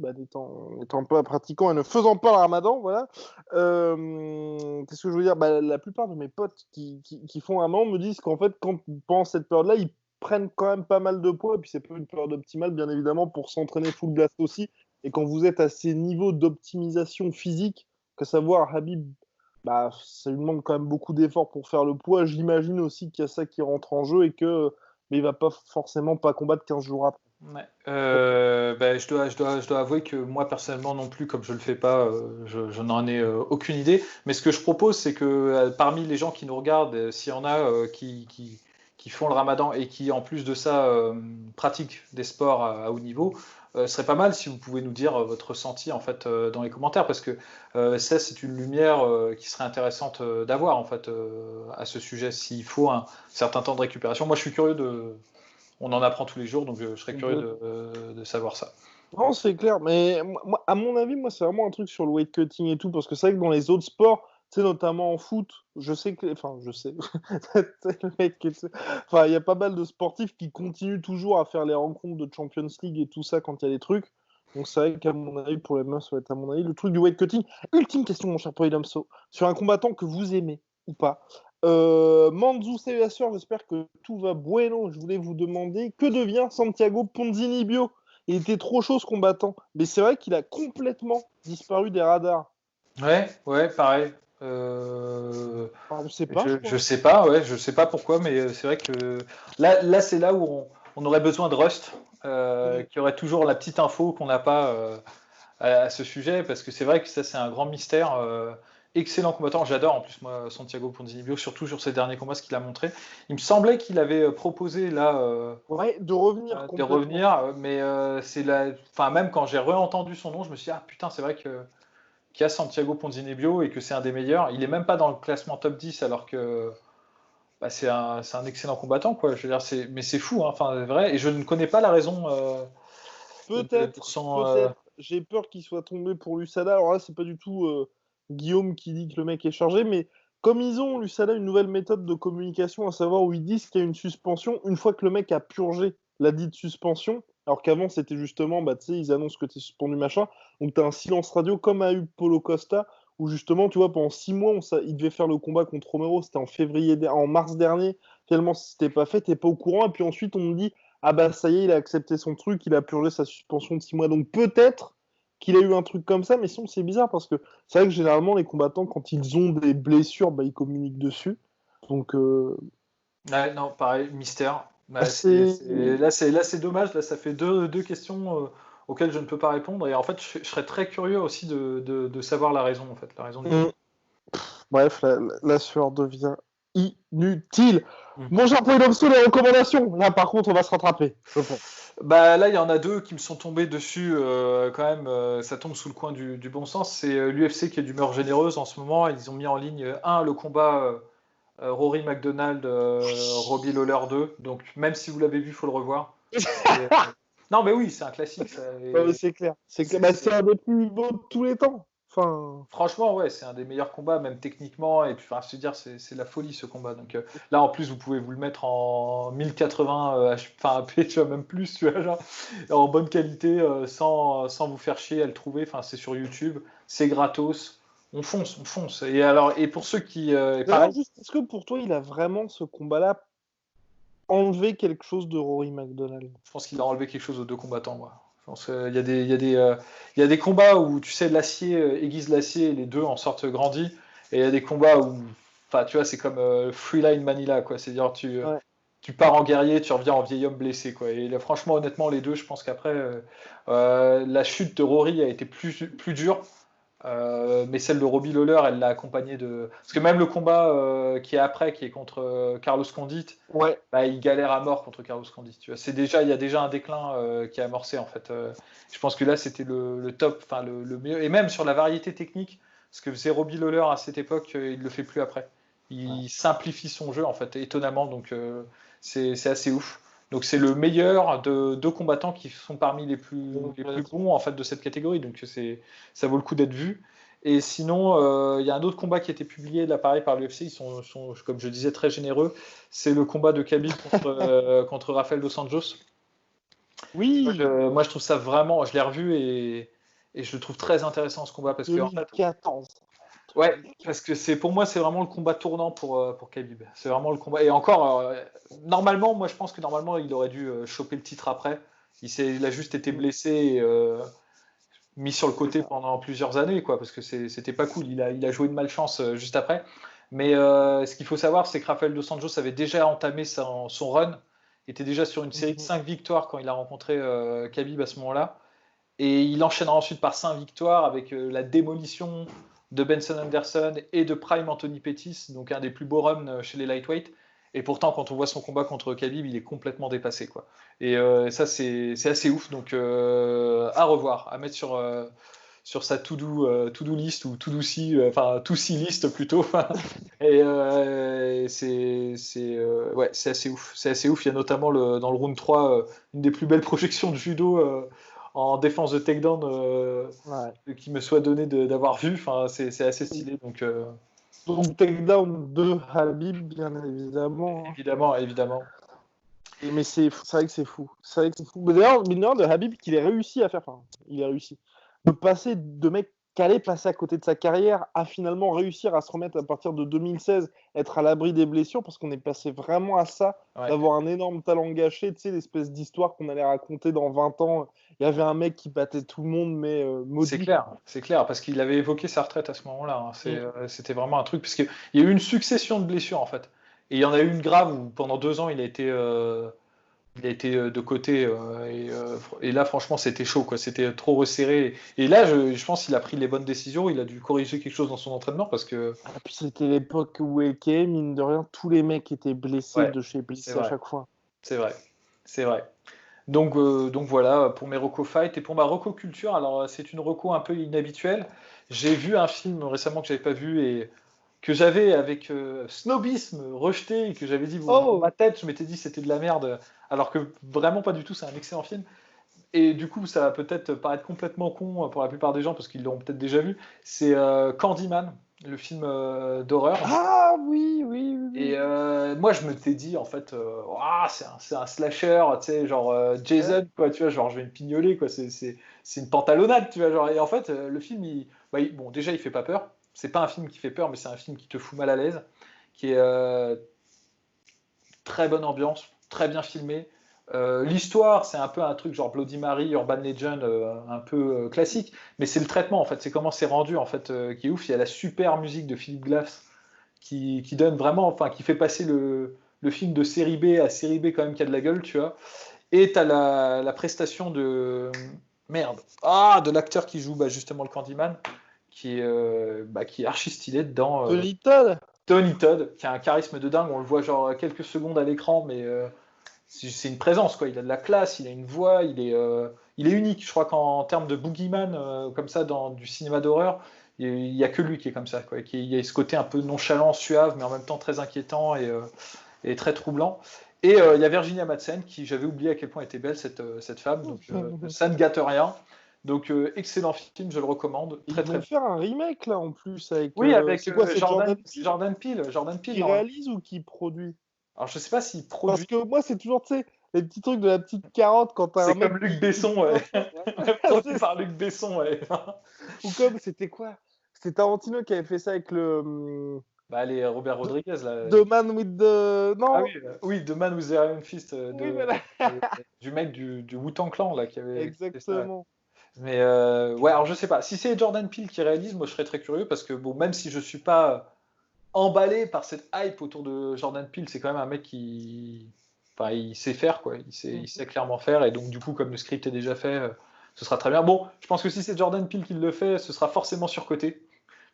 étant pas pratiquant et ne faisant pas le ramadan, voilà, qu'est-ce que je veux dire? La plupart de mes potes qui font un ramadan me disent qu'en fait, pendant cette période-là, ils prennent quand même pas mal de poids, et puis c'est pas une période optimale, bien évidemment, pour s'entraîner full blast aussi. Et quand vous êtes à ces niveaux d'optimisation physique, qu'à savoir Habib, ça lui demande quand même beaucoup d'efforts pour faire le poids. J'imagine aussi qu'il y a ça qui rentre en jeu et que mais il va pas forcément pas combattre 15 jours après. Ouais. Je dois avouer que moi personnellement non plus, comme je le fais pas, je n'en ai aucune idée. Mais ce que je propose, c'est que parmi les gens qui nous regardent, s'il y en a qui font le ramadan et qui en plus de ça pratiquent des sports à haut niveau, ce serait pas mal si vous pouvez nous dire votre ressenti en fait dans les commentaires, parce que ça c'est une lumière qui serait intéressante d'avoir en fait à ce sujet, s'il faut un certain temps de récupération. Moi je suis curieux de on en apprend tous les jours, donc je serais curieux de savoir ça. Non, c'est clair, mais moi, à mon avis, moi, c'est vraiment un truc sur le weight cutting et tout, parce que c'est vrai que dans les autres sports, tu sais, notamment en foot, je sais que, enfin, je sais, le mec enfin, il y a pas mal de sportifs qui continuent toujours à faire les rencontres de Champions League et tout ça quand il y a des trucs. Donc c'est vrai qu'à mon avis, pour les meufs, ça va être à mon avis le truc du weight cutting. Ultime question, mon cher Polydomso, sur un combattant que vous aimez ou pas. Manzou Sylvester, j'espère que tout va bueno. Je voulais vous demander que devient Santiago Ponzinibbio. Il était trop chaud ce combattant, mais c'est vrai qu'il a complètement disparu des radars. Ouais, pareil. Enfin, on sait pas, je crois. Je sais pas, ouais, je sais pas pourquoi, mais c'est vrai que là c'est là où on aurait besoin de Rust, qui aurait toujours la petite info qu'on n'a pas à ce sujet, parce que c'est vrai que ça c'est un grand mystère. Excellent combattant, j'adore en plus moi Santiago Ponzinibbio, surtout sur ses derniers combats, ce qu'il a montré. Il me semblait qu'il avait proposé là Ouais, de revenir de complètement. revenir, mais c'est la, enfin même quand j'ai re-entendu son nom, je me suis dit ah putain c'est vrai que qu'il y a Santiago Ponzinibbio et que c'est un des meilleurs. Il est même pas dans le classement top 10 alors que bah, c'est un excellent combattant quoi. Je veux dire mais c'est fou hein, enfin vrai et je ne connais pas la raison de Peut-être, son peut-être. J'ai peur qu'il soit tombé pour l'USADA. Alors là, c'est pas du tout Guillaume qui dit que le mec est chargé, mais comme ils ont, l'USADA, une nouvelle méthode de communication, à savoir où ils disent qu'il y a une suspension, une fois que le mec a purgé la dite suspension, alors qu'avant, c'était justement, tu sais, ils annoncent que tu es suspendu, machin, donc tu as un silence radio comme a eu Paulo Costa, où justement, tu vois, pendant 6 mois, il devait faire le combat contre Romero, c'était en mars dernier, finalement, si c'était pas fait, t'es pas au courant, et puis ensuite, on me dit, ah bah ça y est, il a accepté son truc, il a purgé sa suspension de 6 mois. Donc peut-être qu'il a eu un truc comme ça, mais sinon c'est bizarre parce que c'est vrai que généralement les combattants, quand ils ont des blessures, ils communiquent dessus. Donc ouais, non pareil mystère. Bah, c'est... là c'est dommage là ça fait deux questions auxquelles je ne peux pas répondre et en fait je serais très curieux aussi de savoir la raison en fait la raison du Mm. Bref, la sueur devient inutile. comment. Bon, j'ai employé l'obsto, les recommandations. Là, par contre, on va se rattraper, je pense. Bah là, il y en a deux qui me sont tombés dessus quand même. Ça tombe sous le coin du bon sens. C'est l'UFC qui est d'humeur généreuse en ce moment. Ils ont mis en ligne le combat Rory McDonald, Robbie Lawler 2. Donc même si vous l'avez vu, il faut le revoir. Non, mais oui, c'est un classique. Ça, Ouais, mais c'est clair. C'est clair. C'est un des plus beaux de tous les temps. Enfin, franchement, ouais, c'est un des meilleurs combats, même techniquement. Et puis, enfin, je veux dire, c'est la folie ce combat. Donc là, en plus, vous pouvez vous le mettre en 1080, enfin, HP, tu vois, même plus, tu vois, genre, en bonne qualité, sans vous faire chier à le trouver. Enfin, c'est sur YouTube, c'est gratos. On fonce, on fonce. Et alors, et pour ceux qui, d'ailleurs, pareil, juste, est-ce que pour toi, il a vraiment ce combat-là enlevé quelque chose de Rory McDonald? je pense qu'il a enlevé quelque chose aux deux combattants, moi. Je pense qu'il y a il y a des combats où, tu sais, l'acier aiguise l'acier et les deux en sortent grandis. Et il y a des combats où, enfin, tu vois, c'est comme Freeline Manila, quoi. C'est-à-dire, Ouais. tu pars en guerrier, tu reviens en vieil homme blessé, quoi. Et là, franchement, honnêtement, les deux, je pense qu'après, la chute de Rory a été plus dure. Mais celle de Robbie Lawler, elle l'a accompagné de. Parce que même le combat qui est après, qui est contre Carlos Condit, Ouais. bah, il galère à mort contre Carlos Condit. Tu vois, il y a déjà un déclin qui est amorcé en fait. Je pense que là, c'était le top, enfin le mieux. Et même sur la variété technique, ce que faisait Robbie Lawler à cette époque, il le fait plus après. Il simplifie son jeu en fait, étonnamment. Donc c'est assez ouf. Donc c'est le meilleur de deux combattants qui sont parmi les plus bons en fait de cette catégorie. Donc ça vaut le coup d'être vu. Et sinon, il y a un autre combat qui a été publié là, pareil par l'UFC. Ils sont, comme je disais, très généreux. C'est le combat de Khabib contre Rafael dos Anjos. Oui, Moi, je trouve ça vraiment. Je l'ai revu et je le trouve très intéressant ce combat parce que en fait, 2014. ouais, parce que pour moi, c'est vraiment le combat tournant pour Khabib. C'est vraiment le combat. Et encore, normalement, moi, je pense que normalement, il aurait dû choper le titre après. Il a juste été blessé et mis sur le côté pendant plusieurs années, quoi, parce que c'était pas cool. Il a joué de malchance juste après. Mais ce qu'il faut savoir, c'est que Rafael dos Anjos avait déjà entamé son run, était déjà sur une série de 5 victoires quand il a rencontré Khabib à ce moment-là. Et il enchaînera ensuite par 5 victoires avec la démolition de Benson Anderson et de Prime Anthony Pettis, donc un des plus beaux runs chez les lightweight. Et pourtant, quand on voit son combat contre Khabib, il est complètement dépassé, quoi. Et ça, c'est assez ouf. Donc, à revoir, à mettre sur sa to-do list ou enfin, to-see list plutôt. Et ouais, c'est assez ouf. C'est assez ouf. Il y a notamment dans le round 3 une des plus belles projections de judo en défense de takedown qui me soit donné d'avoir vu. Enfin, c'est assez stylé. Donc, takedown de Habib, bien évidemment. Évidemment, évidemment. Mais c'est vrai que c'est fou. C'est vrai que c'est fou. Mais d'ailleurs, de Habib, qu'il ait réussi à faire. Enfin, il a réussi. De passer de mec qui allait passer à côté de sa carrière à finalement réussir à se remettre à partir de 2016, être à l'abri des blessures, parce qu'on est passé vraiment à ça, d'avoir un énorme talent gâché, tu sais, l'espèce d'histoire qu'on allait raconter dans 20 ans. Il y avait un mec qui battait tout le monde, mais maudit. C'est clair, parce qu'il avait évoqué sa retraite à ce moment-là. C'était vraiment un truc, parce qu'il y a eu une succession de blessures, en fait. Et il y en a eu une grave où pendant 2 ans, il a été de côté. Et là, franchement, c'était chaud, quoi. C'était trop resserré. Et là, je pense qu'il a pris les bonnes décisions. Il a dû corriger quelque chose dans son entraînement parce que. Et puis c'était l'époque où AK, mine de rien, tous les mecs étaient blessés de chez blessés à chaque fois. C'est vrai. C'est vrai. Donc voilà pour mes reco fight et pour ma reco culture. Alors c'est une reco un peu inhabituelle. J'ai vu un film récemment que j'avais pas vu et que j'avais avec snobisme rejeté et que j'avais dit dans ma tête, je m'étais dit c'était de la merde, alors que vraiment pas du tout. C'est un excellent film. Et du coup, ça va peut-être paraître complètement con pour la plupart des gens parce qu'ils l'ont peut-être déjà vu. C'est Candyman, le film d'horreur. Ah oui, oui, oui. Et moi, je m'étais dit, en fait, c'est un slasher, tu sais, genre Jason, quoi, tu vois, genre je vais me pignoler, quoi, c'est une pantalonnade, tu vois, genre, et en fait, le film, bon, déjà, il fait pas peur, c'est pas un film qui fait peur, mais c'est un film qui te fout mal à l'aise, qui est très bonne ambiance, très bien filmé. L'histoire, c'est un peu un truc genre Bloody Mary, Urban Legend, un peu classique, mais c'est le traitement, en fait, c'est comment c'est rendu, en fait, qui est ouf. Il y a la super musique de Philip Glass qui donne vraiment, enfin, qui fait passer le film de série B à série B quand même qui a de la gueule, tu vois. Et t'as la prestation de l'acteur qui joue justement le Candyman, qui est archi stylé dedans. Tony Todd. Tony Todd, qui a un charisme de dingue, on le voit genre quelques secondes à l'écran, mais c'est une présence, quoi. Il a de la classe, il a une voix, il est unique. Je crois qu'en termes de boogeyman, comme ça, dans du cinéma d'horreur, il n'y a que lui qui est comme ça, quoi. Il y a ce côté un peu nonchalant, suave, mais en même temps très inquiétant et très troublant. Et il y a Virginia Madsen, qui j'avais oublié à quel point était belle cette femme, donc ça ne gâte rien. Donc excellent film, je le recommande. Ils vont faire un remake là en plus avec. Oui, avec c'est quoi, Jordan Peele. Qui réalise ou qui produit? Alors je sais pas s'il produit. Parce que moi c'est toujours, tu sais, les petits trucs de la petite carotte quand t'as un mec. C'est comme Luc Besson, ouais. Produit par Luc Besson, ouais. Ou comme, c'était quoi? C'était Tarantino qui avait fait ça avec le. Les Robert Rodriguez, là. The Man with the. Non. Ah oui, The Man with the Iron Fist voilà. du mec du Wu-Tang Clan, là, qui avait. Exactement. Mais ouais, alors je sais pas. Si c'est Jordan Peele qui réalise, moi je serais très curieux parce que bon, même si je suis pas emballé par cette hype autour de Jordan Peele, c'est quand même un mec qui, enfin, il sait faire, quoi. Il sait clairement faire et donc du coup, comme le script est déjà fait, ce sera très bien. Bon, je pense que si c'est Jordan Peele qui le fait, ce sera forcément surcoté.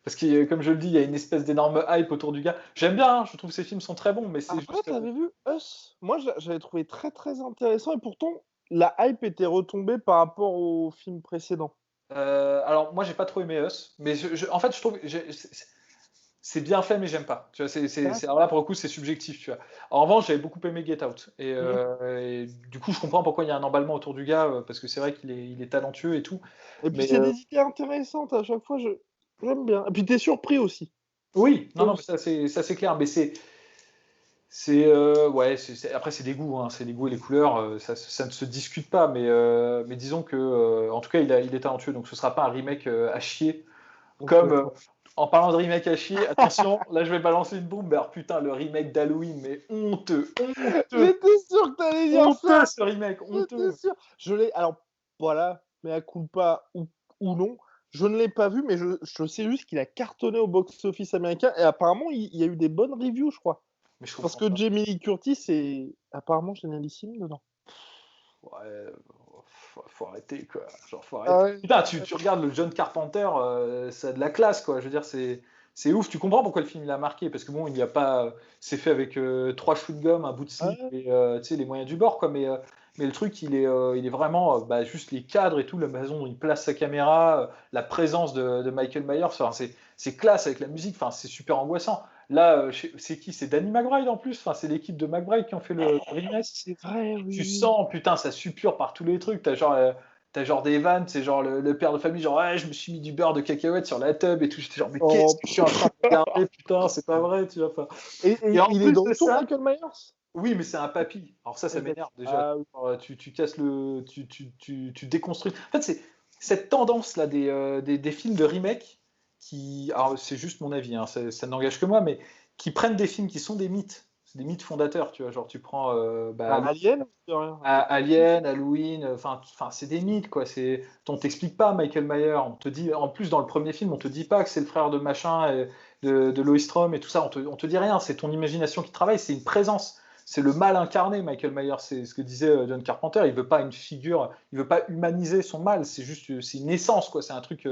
Parce que, comme je le dis, il y a une espèce d'énorme hype autour du gars. J'aime bien, hein, je trouve que ces films sont très bons, mais c'est Après, juste. t'avais vu Us? Moi, j'avais trouvé très très intéressant et pourtant, la hype était retombée par rapport au film précédent. Alors, moi, j'ai pas trop aimé Us, mais en fait, je trouve que c'est bien fait, mais j'aime pas. Tu vois, alors là, pour le coup, c'est subjectif, tu vois. En revanche, j'avais beaucoup aimé Get Out. Et du coup, je comprends pourquoi il y a un emballement autour du gars, parce que c'est vrai qu'il est talentueux et tout. Et puis, Mais c'est des idées intéressantes à chaque fois. J'aime bien. Et puis t'es surpris aussi. Oui, non, mais ça c'est clair, mais ouais, après c'est des goûts, hein, c'est les goûts et les couleurs, ça ne se discute pas, mais disons que, en tout cas, il est talentueux, donc ce sera pas un remake à chier. Comme en parlant de remake à chier, attention, là je vais balancer une bombe, mais alors putain, le remake d'Halloween, mais honteux, J'étais sûr que t'allais dire ça. honteux ce remake, honteux. J'étais sûr. Je l'ai. Alors voilà, mais à culpa ou non, je ne l'ai pas vu, mais je sais juste qu'il a cartonné au box-office américain et apparemment il y a eu des bonnes reviews, je crois. Mais je Parce comprends que pas. Jamie Lee Curtis est apparemment génialissime dedans. Ouais, faut arrêter quoi. Genre, faut Ah arrêter. ouais. Putain, tu regardes le John Carpenter, ça a de la classe quoi. Je veux dire, c'est ouf. Tu comprends pourquoi le film il a marqué parce que bon, il n'y a pas, c'est fait avec 3 chewing-gum, un bout de slip Ouais. et tu sais les moyens du bord quoi. Mais le truc il est vraiment bah, juste les cadres et tout, la façon dont il place sa caméra, la présence de Michael Myers. Enfin, c'est classe avec la musique. Enfin, c'est super angoissant. Là, c'est qui? C'est Danny McBride en plus. Enfin, c'est l'équipe de McBride qui ont fait le remake. C'est vrai, Tu oui. sens, putain, ça suppure par tous les trucs. T'as genre des vannes, c'est genre le père de famille, genre, ouais, je me suis mis du beurre de cacahuète sur la tub et tout. J'étais genre, mais qu'est-ce que je suis en train de regarder, putain, c'est pas vrai, tu vois. Enfin, et Et en il est plus de de retour, ça, Michael Myers? oui, mais c'est un papy. Alors ça m'énerve déjà. Ah oui. Alors, tu casses le. Tu déconstruis. En fait, c'est cette tendance-là des films de remake qui. Alors, c'est juste mon avis, hein, ça n'engage que moi, mais qui prennent des films qui sont des mythes. C'est des mythes fondateurs, tu vois. Genre, tu prends bah, Bah, Alien, de rien. Alien, Halloween, enfin, c'est des mythes, quoi. On t'explique pas Michael Myers. On te dit, en plus, dans le premier film, on te dit pas que c'est le frère de machin, et de Lois Strom et tout ça. On te dit rien. C'est ton imagination qui travaille. C'est une présence. C'est le mal incarné, Michael Myers. C'est ce que disait John Carpenter. Il veut pas une figure. Il veut pas humaniser son mal. C'est juste, c'est une essence, quoi. C'est un truc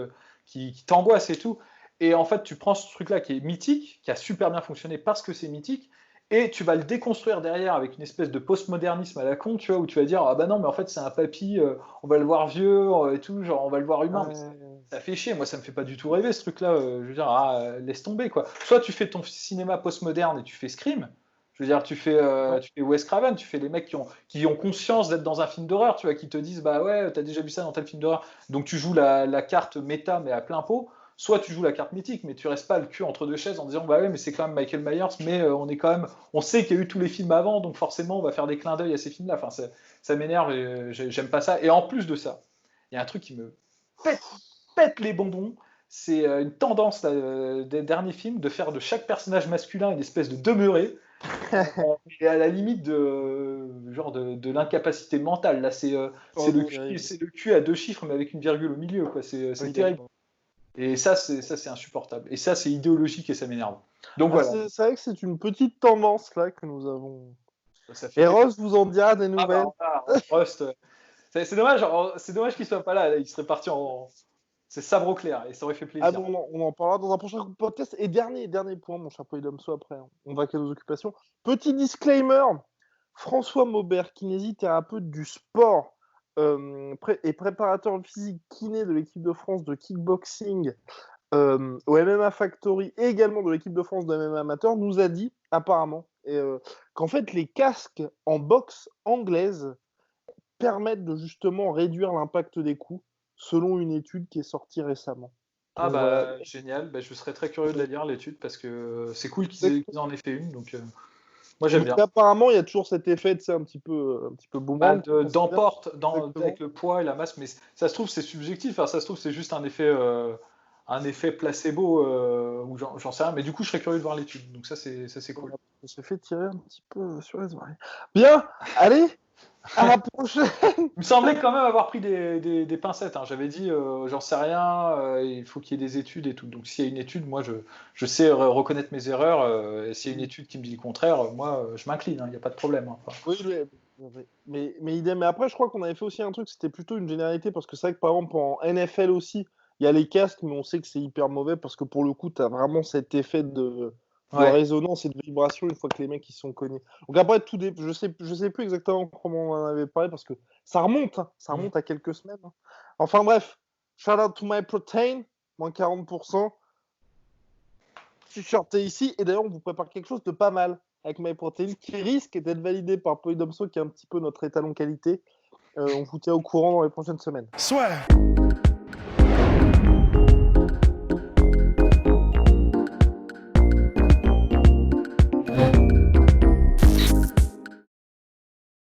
qui t'angoisse et tout. Et en fait, tu prends ce truc-là qui est mythique, qui a super bien fonctionné parce que c'est mythique, et tu vas le déconstruire derrière avec une espèce de postmodernisme à la con, tu vois, où tu vas dire, ah bah non, mais en fait, c'est un papy, on va le voir vieux et tout, genre, on va le voir humain. Mais Ouais. ça fait chier, moi, ça me fait pas du tout rêver, ce truc-là. Je veux dire, laisse tomber, quoi. Soit tu fais ton cinéma postmoderne et tu fais Scream. Je veux dire, tu fais Wes Craven, tu fais les mecs qui ont conscience d'être dans un film d'horreur, tu vois, qui te disent, bah ouais, t'as déjà vu ça dans tel film d'horreur. Donc tu joues la carte méta, mais à plein pot. Soit tu joues la carte mythique, mais tu restes pas le cul entre deux chaises en disant, bah ouais, mais c'est quand même Michael Myers, mais on sait qu'il y a eu tous les films avant, donc forcément, on va faire des clins d'œil à ces films-là. Enfin, ça m'énerve et j'aime pas ça. Et en plus de ça, il y a un truc qui me pète, pète les bonbons. C'est une tendance là, des derniers films de faire de chaque personnage masculin une espèce de demeuré. Et à la limite de l'incapacité mentale. Là, Oh, terrible. c'est le cul à 2 chiffres, mais avec une virgule au milieu. Quoi. C'est Oui, terrible. d'accord. Et ça, c'est insupportable. Et ça, c'est idéologique et ça m'énerve. Donc Ah, voilà. c'est vrai que c'est une petite tendance là que nous avons. Ça fait Et quelques... Ross vous en dira des Ah bah, nouvelles. Rust, c'est dommage, c'est dommage qu'il soit pas là. Il serait parti en. C'est sabre au clair et ça aurait fait Ah plaisir. bon, on en parlera dans un prochain podcast. Et dernier point, mon cher Polydomso, après, hein. On va qu'à nos occupations. Petit disclaimer, François Maubert, kinésithérapeute du sport et préparateur physique kiné de l'équipe de France de kickboxing au MMA Factory et également de l'équipe de France de MMA amateur, nous a dit apparemment qu'en fait les casques en boxe anglaise permettent de justement réduire l'impact des coups, selon une étude qui est sortie récemment. Ah Donc voilà. bah génial, bah, je serais très curieux de la lire l'étude parce que c'est cool qu'ils en aient fait une, donc moi j'aime Donc bien. apparemment, il y a toujours cet effet, c'est un petit peu Bah, boomerang. d'emporte Exactement. avec le poids et la masse, mais ça se trouve c'est subjectif, hein, ça se trouve c'est juste un effet placebo ou j'en sais rien, mais du coup je serais curieux de voir l'étude, donc ça c'est cool. On s'est fait tirer un petit peu sur les oreilles. Bien, allez, à la prochaine. Il me semblait quand même avoir pris des pincettes, hein. J'avais dit j'en sais rien, il faut qu'il y ait des études et tout, donc s'il y a une étude, moi je sais reconnaître mes erreurs, et s'il y a une étude qui me dit le contraire, moi je m'incline, il n'y a pas de problème, hein. Enfin, Oui, mais idem. Mais après, je crois qu'on avait fait aussi un truc, c'était plutôt une généralité, parce que c'est vrai que par exemple, en NFL aussi, il y a les casques, mais on sait que c'est hyper mauvais, parce que pour le coup, tu as vraiment cet effet de ouais. résonance et de vibration une fois que les mecs ils sont cognés. Donc après, je sais plus exactement comment on en avait parlé, parce que ça remonte, hein, ça remonte à quelques semaines, hein. Enfin bref, shout out to my protein, moins 40%. T-shirt ici, et d'ailleurs, on vous prépare quelque chose de pas mal avec MyProtein qui risque d'être validé par Polydomso, qui est un petit peu notre étalon qualité. On vous tient au courant dans les prochaines semaines. Soit.